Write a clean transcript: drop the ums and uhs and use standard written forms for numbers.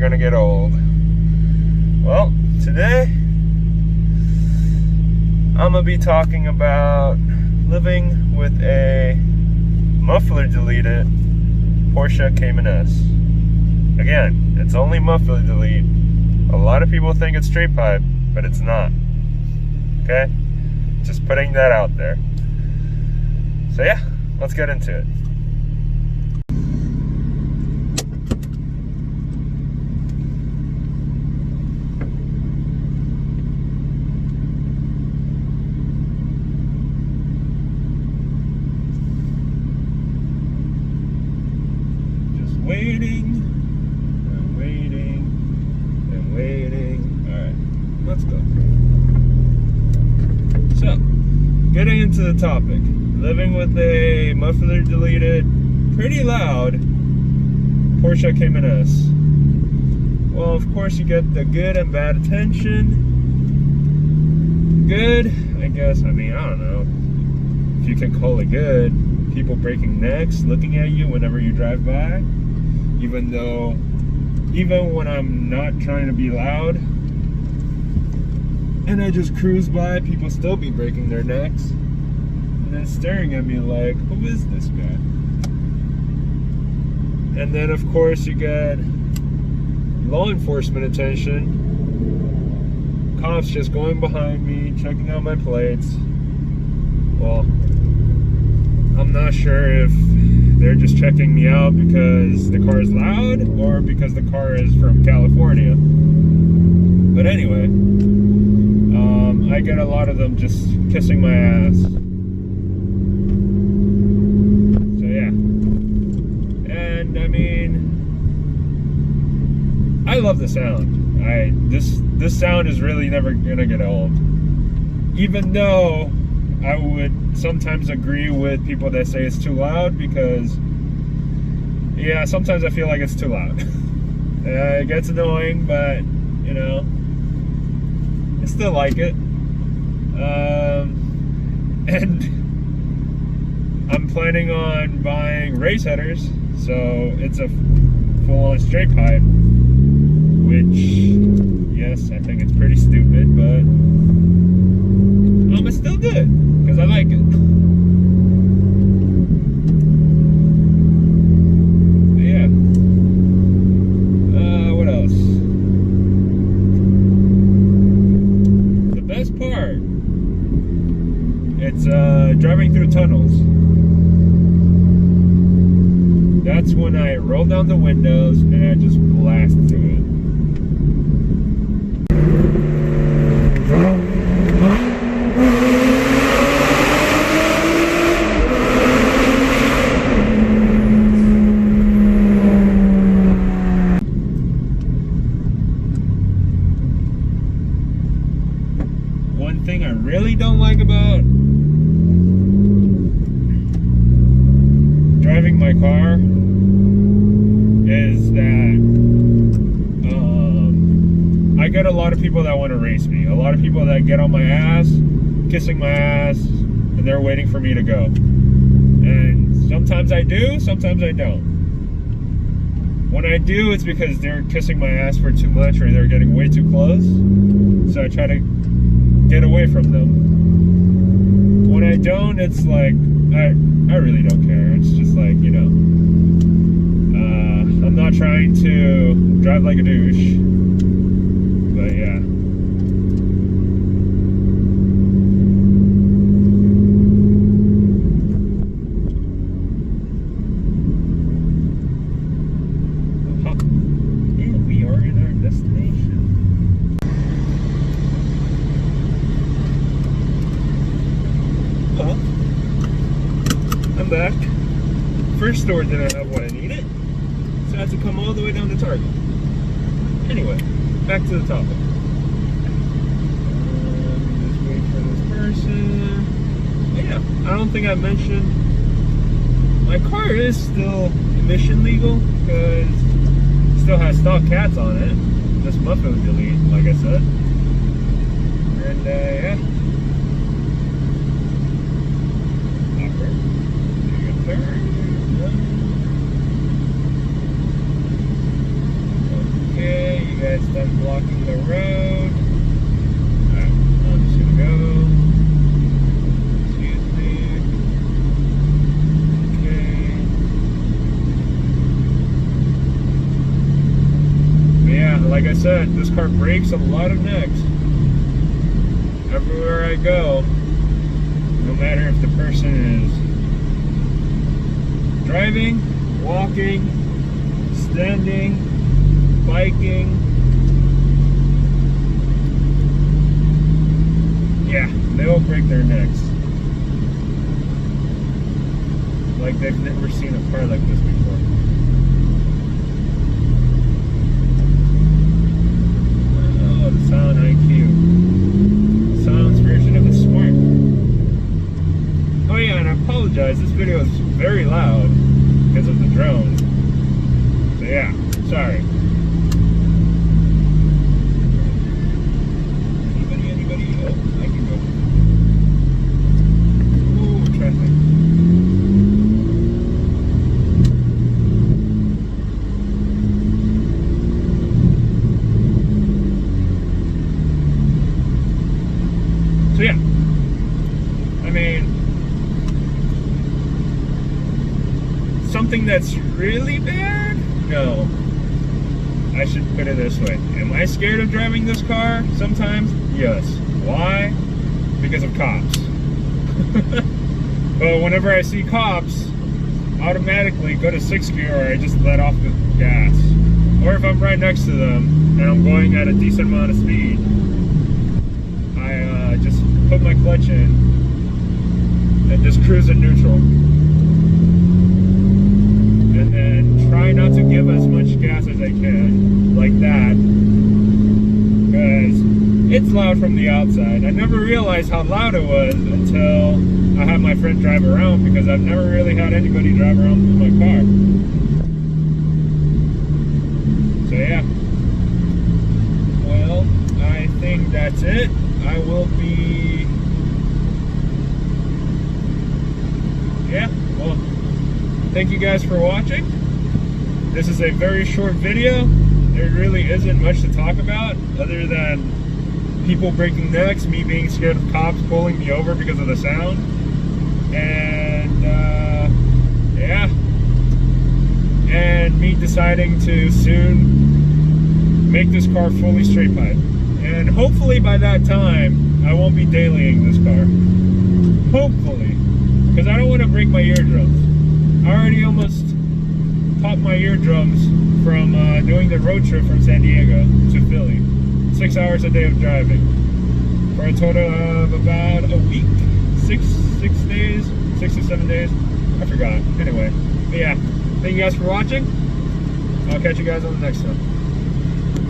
gonna get old. Well, today I'm gonna be talking about living with a muffler deleted Porsche Cayman S. Again, it's only muffler delete. A lot of people think it's straight pipe, but it's not. Okay? Just putting that out there. So yeah, let's get into it. Waiting and waiting and waiting. Alright, let's go. So, getting into the topic. Living with a muffler deleted, pretty loud Porsche Cayman S. Well, of course you get the good and bad attention. Good, I guess, I don't know if you can call it good. People breaking necks, looking at you whenever you drive by. Even when I'm not trying to be loud and I just cruise by, people still be breaking their necks and then staring at me like, who is this guy? And then of course you get law enforcement attention, cops just going behind me, checking out my plates. Well, I'm not sure if they're just checking me out because the car is loud or because the car is from California. But anyway, I get a lot of them just kissing my ass. So yeah. And I love the sound. This sound is really never gonna get old. Even though I would sometimes agree with people that say it's too loud because, yeah, sometimes I feel like it's too loud. It gets annoying, but, you know, I still like it. And I'm planning on buying race headers, so it's a full-on straight pipe, which, yes, I think it's pretty stupid, but it's still good, because I like it. But yeah. What else? The best part, it's driving through tunnels. That's when I roll down the windows and I just blast through it. One thing I really don't like about driving my car is that I get a lot of people that want to race me. A lot of people that get on my ass, kissing my ass, and they're waiting for me to go. And sometimes I do, sometimes I don't. When I do, it's because they're kissing my ass for too much or they're getting way too close. So I try to get away from them. When I don't, it's like I really don't care. It's just like, you know, I'm not trying to drive like a douche, but yeah. And we are in our destination. I'm back. First store didn't have what I needed, so I had to come all the way down to Target. Anyway, back to the topic. Just wait for this person. Yeah, I don't think I mentioned my car is still emission legal because it still has stock cats on it. Just muffler delete, like I said. And yeah. Okay, you guys done blocking the road. Alright, I'm just gonna go. Excuse me. Okay. But yeah, like I said, this car breaks a lot of necks. Everywhere I go, no matter if the person is driving, walking, standing, biking, yeah, they will break their necks. Like they've never seen a car like this before. Oh, the sound IQ. Sounds version of the Smart. Oh yeah, and I apologize, this video is very loud because of the drone. So yeah, sorry. Anybody? Oh, I can go. Ooh, traffic. So yeah, I mean, something that's really bad? No. I should put it this way. Am I scared of driving this car? Sometimes? Yes. Why? Because of cops. But whenever I see cops, automatically go to 6th gear or I just let off the gas. Or if I'm right next to them and I'm going at a decent amount of speed, I just put my clutch in and just cruise in neutral. And then try not to give as much gas as I can, like that, because it's loud from the outside. I never realized how loud it was until I had my friend drive around, because I've never really had anybody drive around with my car. So yeah. Well, I think that's it. I will be... Yeah, well, thank you guys for watching. This is a very short video. There really isn't much to talk about other than people breaking necks, me being scared of cops pulling me over because of the sound, and yeah, and me deciding to soon make this car fully straight pipe. And hopefully by that time, I won't be dailying this car. Hopefully. Because I don't want to break my eardrums. I already almost popped my eardrums from doing the road trip from San Diego to Philly. 6 hours a day of driving. For a total of about a week. 6 days? 6 to 7 days? I forgot. Anyway. But yeah. Thank you guys for watching. I'll catch you guys on the next one.